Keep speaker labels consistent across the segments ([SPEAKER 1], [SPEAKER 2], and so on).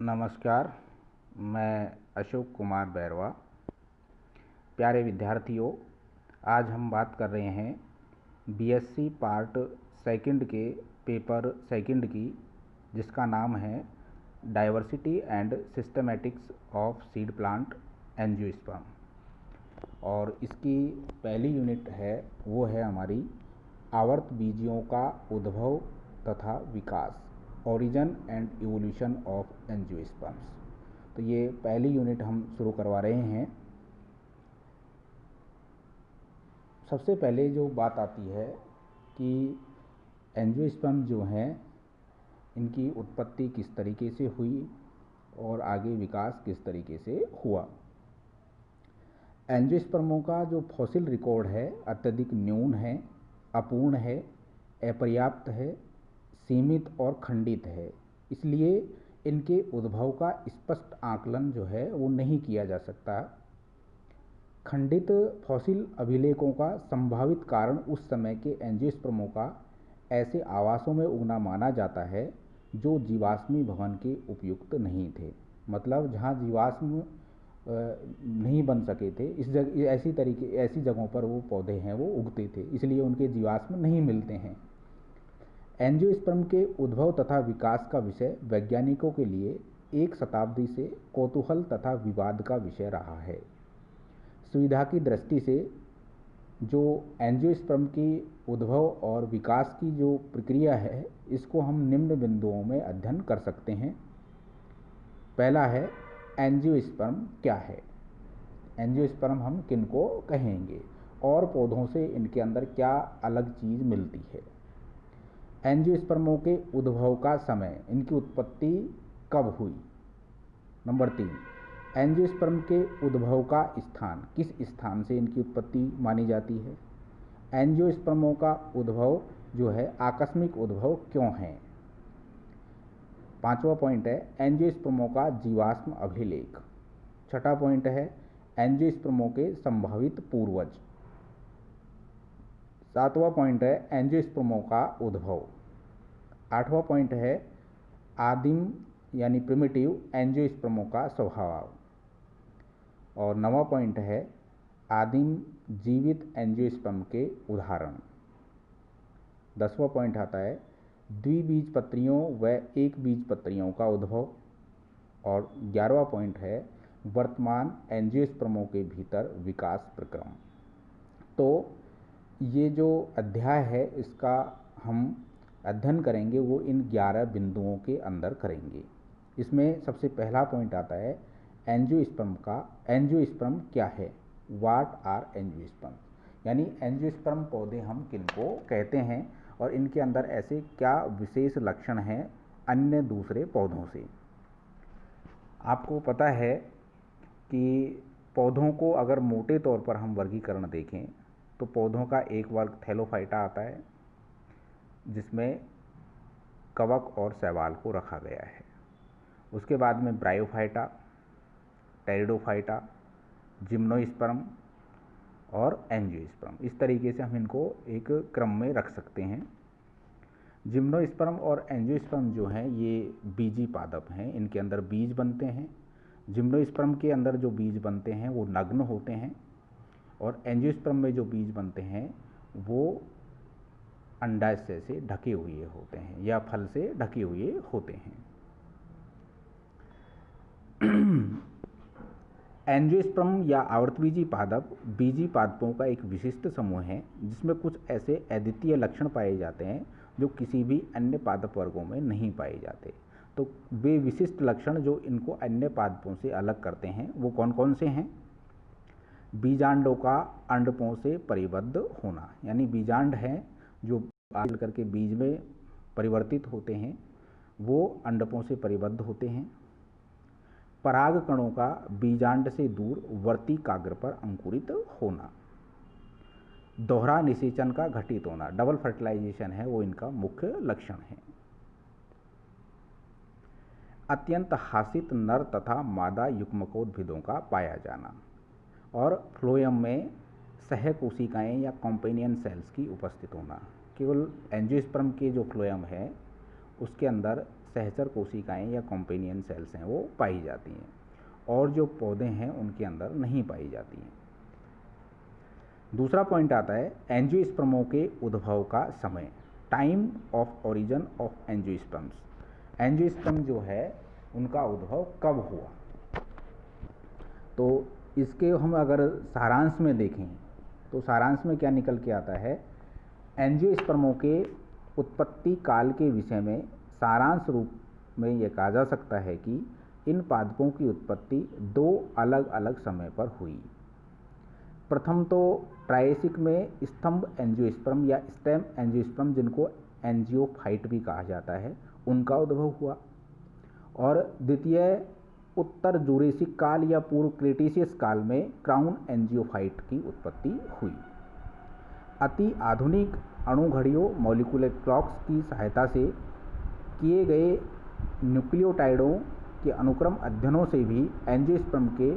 [SPEAKER 1] नमस्कार, मैं अशोक कुमार बैरवा। प्यारे विद्यार्थियों, आज हम बात कर रहे हैं बीएससी पार्ट सेकंड के पेपर सेकंड की, जिसका नाम है diversity and systematics of seed plant angiosperm. और इसकी पहली यूनिट है वो है हमारी आवर्त बीजियों का उद्भव तथा विकास, origin and evolution of angiosperms. तो ये पहली यूनिट हम शुरू करवा रहे हैं। सबसे पहले जो बात आती है कि एंजियोस्पर्म जो हैं, इनकी उत्पत्ति किस तरीके से हुई और आगे विकास किस तरीके से हुआ। एंजियोस्पर्मों का जो फॉसिल रिकॉर्ड है अत्यधिक न्यून है, अपूर्ण है, अपर्याप्त है, सीमित और खंडित है। इसलिए इनके उद्भव का स्पष्ट आकलन जो है वो नहीं किया जा सकता। खंडित फॉसिल अभिलेखों का संभावित कारण उस समय के एंजियोस्पर्मों का ऐसे आवासों में उगना माना जाता है जो जीवाश्मी भवन के उपयुक्त नहीं थे। मतलब जहाँ जीवाश्म नहीं बन सके थे, इस जगह ऐसी जगहों पर वो पौधे हैं वो उगते थे, इसलिए उनके जीवाश्म नहीं मिलते हैं। एंजियोस्पर्म के उद्भव तथा विकास का विषय वैज्ञानिकों के लिए एक शताब्दी से कौतूहल तथा विवाद का विषय रहा है। सुविधा की दृष्टि से जो एंजियोस्पर्म की उद्भव और विकास की जो प्रक्रिया है, इसको हम निम्न बिंदुओं में अध्ययन कर सकते हैं। पहला है, एंजियोस्पर्म क्या है। एंजियोस्पर्म हम किनको कहेंगे और पौधों से इनके अंदर क्या अलग चीज़ मिलती है। एंजियोस्पर्मों के उद्भव का समय, इनकी उत्पत्ति कब हुई। नंबर 3, एंजियोस्पर्म के उद्भव का स्थान, किस स्थान से इनकी उत्पत्ति मानी जाती है। एंजियोस्पर्मों का उद्भव जो है आकस्मिक उद्भव क्यों है। 5वां पॉइंट है एंजियोस्पर्मों का जीवाश्म अभिलेख। 6ठा पॉइंट है एंजियोस्पर्मों के संभावित पूर्वज। 7वां पॉइंट है एंजियोस्पर्मों का उद्भव। 8वां पॉइंट है आदिम यानी प्रिमिटिव एंजियोस्पर्मों का स्वभाव। और 9वां पॉइंट है आदिम जीवित एंजियोस्पर्म के उदाहरण। 10वां पॉइंट आता है द्विबीजपत्रियों व एक बीजपत्रियों का उद्भव। और 11वां पॉइंट है वर्तमान एंजियोस्पर्मों के भीतर विकास प्रक्रम। तो ये जो अध्याय है इसका हम अध्ययन करेंगे वो इन 11 बिंदुओं के अंदर करेंगे। इसमें सबसे पहला पॉइंट आता है एंजियोस्पर्म का। एंजियोस्पर्म क्या है, व्हाट आर एंजियोस्पर्म, यानी एंजियोस्पर्म पौधे हम किनको कहते हैं और इनके अंदर ऐसे क्या विशेष लक्षण हैं अन्य दूसरे पौधों से। आपको पता है कि पौधों को अगर मोटे तौर पर हम वर्गीकरण देखें तो पौधों का एक वर्ग थैलोफाइटा आता है, जिसमें कवक और शैवाल को रखा गया है। उसके बाद में ब्रायोफाइटा, टेरिडोफाइटा, जिम्नोस्पर्म और एंजियोस्पर्म। इस तरीके से हम इनको एक क्रम में रख सकते हैं। जिम्नोस्पर्म और एंजियोस्पर्म जो हैं ये बीजी पादप हैं, इनके अंदर बीज बनते हैं। जिम्नोस्पर्म के अंदर जो बीज बनते हैं वो नग्न होते हैं और एंजियोस्पर्म में जो बीज बनते हैं वो अंडाशय से ढके हुए होते हैं या फल से ढके हुए होते हैं। एंजियोस्पर्म या आवर्तबीजी पादप बीजी पादपों का एक विशिष्ट समूह है जिसमें कुछ ऐसे अद्वितीय लक्षण पाए जाते हैं जो किसी भी अन्य पादप वर्गों में नहीं पाए जाते। तो वे विशिष्ट लक्षण जो इनको अन्य पादपों से अलग करते हैं वो कौन कौन से हैं। बीजांडों का अंडकों से परिबद्ध होना, यानी बीजांड हैं जो आगे करके बीज में परिवर्तित होते हैं वो अंडकों से परिबद्ध होते हैं। पराग कणों का बीजांड से दूर वर्तिकाग्र पर अंकुरित होना। दोहरा निषेचन का घटित होना, डबल फर्टिलाइजेशन है वो इनका मुख्य लक्षण है। अत्यंत हासित नर तथा मादा युग्मकोद्भिदों का पाया जाना और फ्लोएम में सहकोशिकाएं या कॉम्पेनियन सेल्स की उपस्थित होना। केवल एंजियोस्पर्म के जो फ्लोएम है उसके अंदर सहचर कोशिकाएं या कॉम्पेनियन सेल्स हैं वो पाई जाती हैं, और जो पौधे हैं उनके अंदर नहीं पाई जाती हैं। दूसरा पॉइंट आता है एंजियोस्पर्मों के उद्भव का समय, time of origin of angiosperms. Angiosperm जो है उनका उद्भव कब हुआ, तो इसके हम अगर सारांश में देखें तो सारांश में क्या निकल के आता है, एंजियोस्पर्मों के उत्पत्ति काल के विषय में सारांश रूप में यह कहा जा सकता है कि इन पादपों की उत्पत्ति 2 अलग अलग समय पर हुई। प्रथम तो ट्रायसिक में स्तंभ एंजियोस्पर्म या स्टेम एंजियोस्पर्म, जिनको एंजियोफाइट भी कहा जाता है, उनका उद्भव हुआ, और द्वितीय उत्तर जूरेसिक काल या पूर्व क्रेटेशियस काल में क्राउन एंजियोफाइट की उत्पत्ति हुई। अति आधुनिक अणुघड़ियों मॉलिक्यूलर क्लॉक्स की सहायता से किए गए न्यूक्लियोटाइडों के अनुक्रम अध्ययनों से भी एंजियोस्पर्म के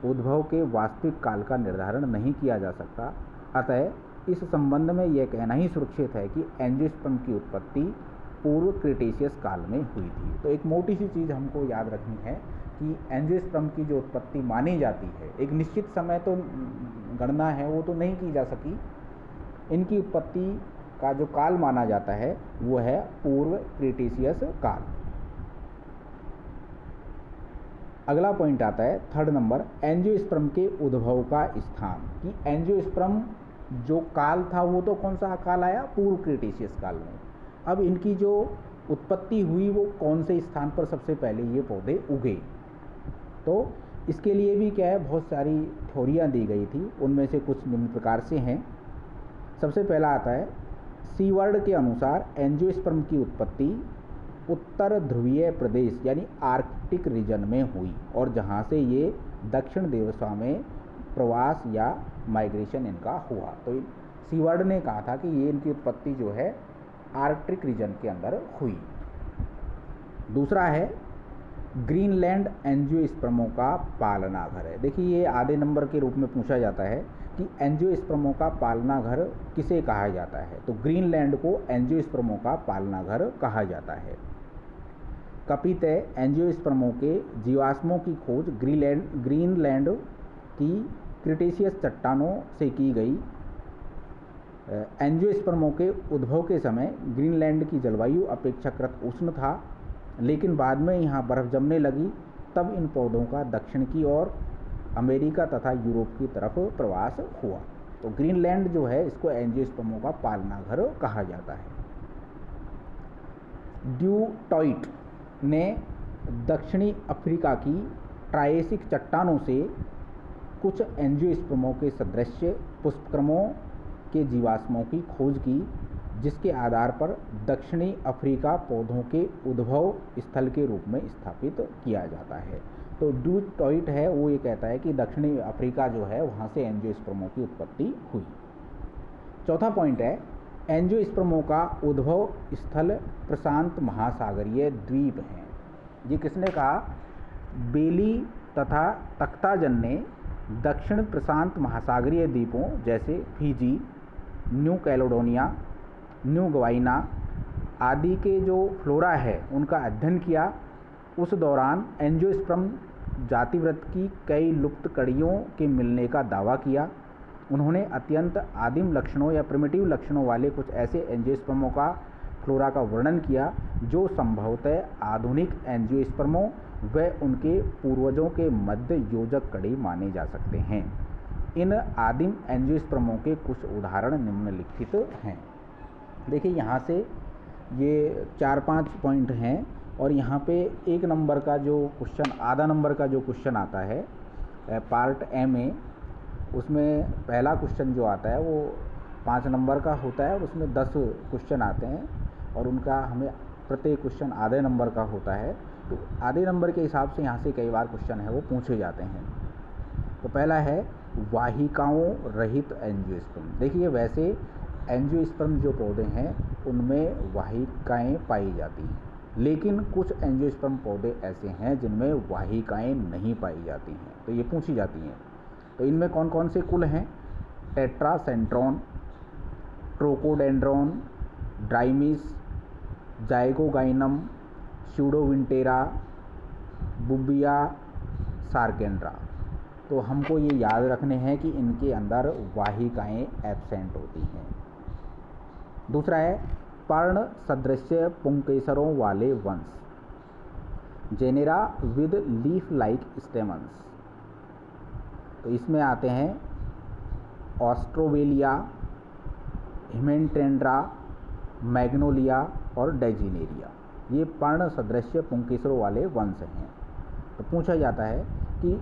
[SPEAKER 1] उद्भव के वास्तविक काल का निर्धारण नहीं किया जा सकता। अतः इस संबंध में यह कहना ही सुरक्षित है कि एंजियोस्पर्म की उत्पत्ति पूर्व क्रेटेशियस काल में हुई थी। तो एक मोटी सी चीज़ हमको याद रखनी है कि एंजियोस्पर्म की जो उत्पत्ति मानी जाती है, एक निश्चित समय तो गणना है वो तो नहीं की जा सकी, इनकी उत्पत्ति का जो काल माना जाता है वो है पूर्व क्रेटेशियस काल। अगला पॉइंट आता है थर्ड नंबर, एंजियोस्पर्म के उद्भव का स्थान, कि एंजियोस्पर्म जो काल था वो तो कौन सा काल आया, पूर्व क्रेटेशियस काल में। अब इनकी जो उत्पत्ति हुई वो कौन से स्थान पर सबसे पहले ये पौधे उगे, तो इसके लिए भी क्या है, बहुत सारी थ्योरियाँ दी गई थी, उनमें से कुछ निम्न प्रकार से हैं। सबसे पहला आता है सीवर्ड के अनुसार एंजियोस्पर्म की उत्पत्ति उत्तर ध्रुवीय प्रदेश यानी आर्कटिक रीजन में हुई, और जहाँ से ये दक्षिण दिशा में प्रवास या माइग्रेशन इनका हुआ। तो सीवर्ड ने कहा था कि ये इनकी उत्पत्ति जो है आर्कटिक रीजन के अंदर हुई। दूसरा है ग्रीनलैंड एंजियोस्पर्मों का पालना घर है। देखिए ये आधे नंबर के रूप में पूछा जाता है कि एंजियोस्पर्मों का पालना घर किसे कहा जाता है, तो ग्रीनलैंड को एंजियोस्पर्मों का पालना घर कहा जाता है। कपितय एंजियोस्पर्मों के जीवाश्मों की खोज ग्रीनलैंड की क्रिटेशियस चट्टानों से की गई। एंजियोस्पर्मों के उद्भव के समय ग्रीनलैंड की जलवायु अपेक्षाकृत उष्ण था, लेकिन बाद में यहाँ बर्फ़ जमने लगी, तब इन पौधों का दक्षिण की ओर अमेरिका तथा यूरोप की तरफ प्रवास हुआ। तो ग्रीनलैंड जो है इसको एंजियोस्पर्मों का पालना घर कहा जाता है। ड्यूटॉइट ने दक्षिणी अफ्रीका की ट्रायसिक चट्टानों से कुछ एंजियोस्पर्मों के सदृश पुष्पक्रमों के जीवाश्मों की खोज की, जिसके आधार पर दक्षिणी अफ्रीका पौधों के उद्भव स्थल के रूप में स्थापित किया जाता है। तो ड्यूटॉइट है वो ये कहता है कि दक्षिणी अफ्रीका जो है वहाँ से एंजियोस्पर्मों की उत्पत्ति हुई। चौथा पॉइंट है एंजियोस्पर्मों का उद्भव स्थल प्रशांत महासागरीय द्वीप हैं। ये किसने कहा, बेली तथा तख्ताजन ने दक्षिण प्रशांत महासागरीय द्वीपों जैसे फिजी, न्यू कैलेडोनिया, न्यू गवाइना आदि के जो फ्लोरा है उनका अध्ययन किया। उस दौरान एंजियोस्पर्म जातिवृत्त की कई लुप्त कड़ियों के मिलने का दावा किया। उन्होंने अत्यंत आदिम लक्षणों या प्रिमिटिव लक्षणों वाले कुछ ऐसे एंजियोस्पर्मों का फ्लोरा का वर्णन किया जो संभवतः आधुनिक एंजियोस्पर्मों व उनके पूर्वजों के मध्य योजक कड़ी माने जा सकते हैं। इन आदिम एंजियोस्पर्मों के कुछ उदाहरण निम्नलिखित हैं। देखिए यहाँ से ये 4-5 पॉइंट हैं, और यहाँ पे एक नंबर का जो क्वेश्चन, आधा नंबर का जो क्वेश्चन आता है पार्ट ए में, उसमें पहला क्वेश्चन जो आता है वो 5 नंबर का होता है, और उसमें 10 क्वेश्चन आते हैं, और उनका हमें प्रत्येक क्वेश्चन आधे नंबर का होता है। तो आधे नंबर के हिसाब से यहाँ से कई बार क्वेश्चन है वो पूछे जाते हैं। तो पहला है वाहिकाओं रहित एंजियोस्पर्म। देखिए वैसे एंजियोस्पर्म जो पौधे हैं उनमें वाहिकाएँ पाई जाती हैं, लेकिन कुछ एंजियोस्पर्म पौधे ऐसे हैं जिनमें वाहिकाएँ नहीं पाई जाती हैं, तो ये पूछी जाती हैं। तो इनमें कौन कौन से कुल हैं, टेट्रासेंट्रॉन, ट्रोकोडेंड्रॉन, ड्राइमिस, जाइगोगाइनम, स्यूडोविंटेरा, बुबिया, सार्केंड्रा। तो हमको ये याद रखने हैं कि इनके अंदर वाहिकाएं एब्सेंट होती हैं। दूसरा है पर्ण सदृश्य पुंकेसरों वाले वंश, genera with leaf like stamens. तो इसमें आते हैं ऑस्ट्रोवेलिया, हिमेंटेंड्रा, मैग्नोलिया और डेजिनेरिया। ये पर्ण सदृश्य पुंकेसरों वाले वंश हैं। तो पूछा जाता है कि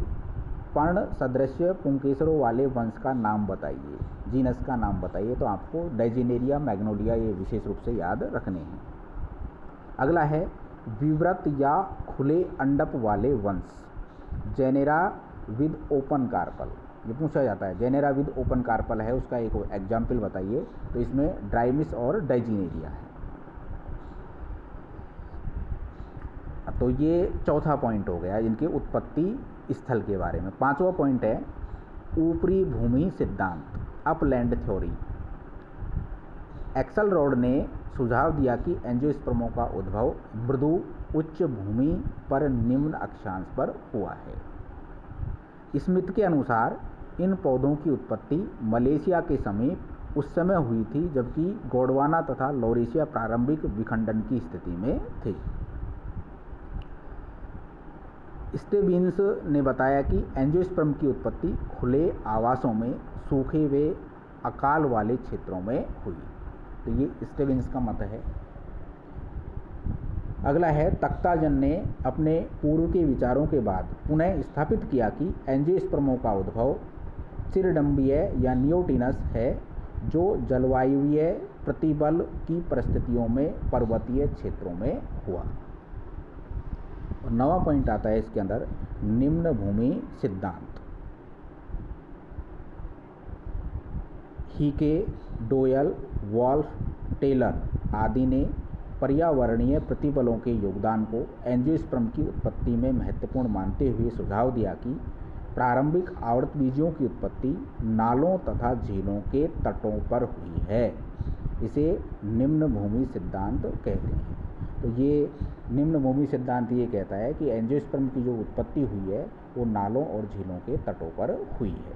[SPEAKER 1] पर्ण सदृश्य पुंकेसरों वाले वंश का नाम बताइए, जीनस का नाम बताइए। तो आपको डेजिनेरिया, मैग्नोलिया ये विशेष रूप से याद रखने हैं। अगला है विवृत या खुले अंडप वाले वंश, जेनेरा विद ओपन कार्पल। ये पूछा जाता है जेनेरा विद ओपन कार्पल है, उसका एक एग्जाम्पल बताइए। तो इसमें ड्राइमिस और डेजिनेरिया है। तो ये चौथा पॉइंट हो गया इनके उत्पत्ति स्थल के बारे में। पांचवा पॉइंट है ऊपरी भूमि सिद्धांत, अपलैंड थ्योरी। एक्सेलरोड ने सुझाव दिया कि एंजियोस्पर्मों का उद्भव मृदु उच्च भूमि पर निम्न अक्षांश पर हुआ है। स्मिथ के अनुसार इन पौधों की उत्पत्ति मलेशिया के समीप उस समय हुई थी जबकि गोंडवाना तथा लॉरेशिया प्रारंभिक विखंडन की स्थिति में थे। स्टेबिन्स ने बताया कि एंजियोस्पर्म की उत्पत्ति खुले आवासों में सूखे व अकाल वाले क्षेत्रों में हुई। तो ये स्टेबिन्स का मत है। अगला है तख्ताजन ने अपने पूर्व के विचारों के बाद पुनः स्थापित किया कि एंजियोस्पर्मों का उद्भव चिरडम्बीय या नियोटिनस है जो जलवायुवीय प्रतिबल की परिस्थितियों में पर्वतीय क्षेत्रों में हुआ। और नवा पॉइंट आता है इसके अंदर निम्न भूमि सिद्धांत। हीके, डोयल, वॉल्फ, टेलर आदि ने पर्यावरणीय प्रतिबलों के योगदान को एंजियोस्पर्म की उत्पत्ति में महत्वपूर्ण मानते हुए सुझाव दिया कि प्रारंभिक आवर्तबीजियों की उत्पत्ति नालों तथा झीलों के तटों पर हुई है। इसे निम्न भूमि सिद्धांत कहते हैं। तो ये निम्न भूमि सिद्धांत ये कहता है कि एंजियोस्पर्म की जो उत्पत्ति हुई है वो नालों और झीलों के तटों पर हुई है।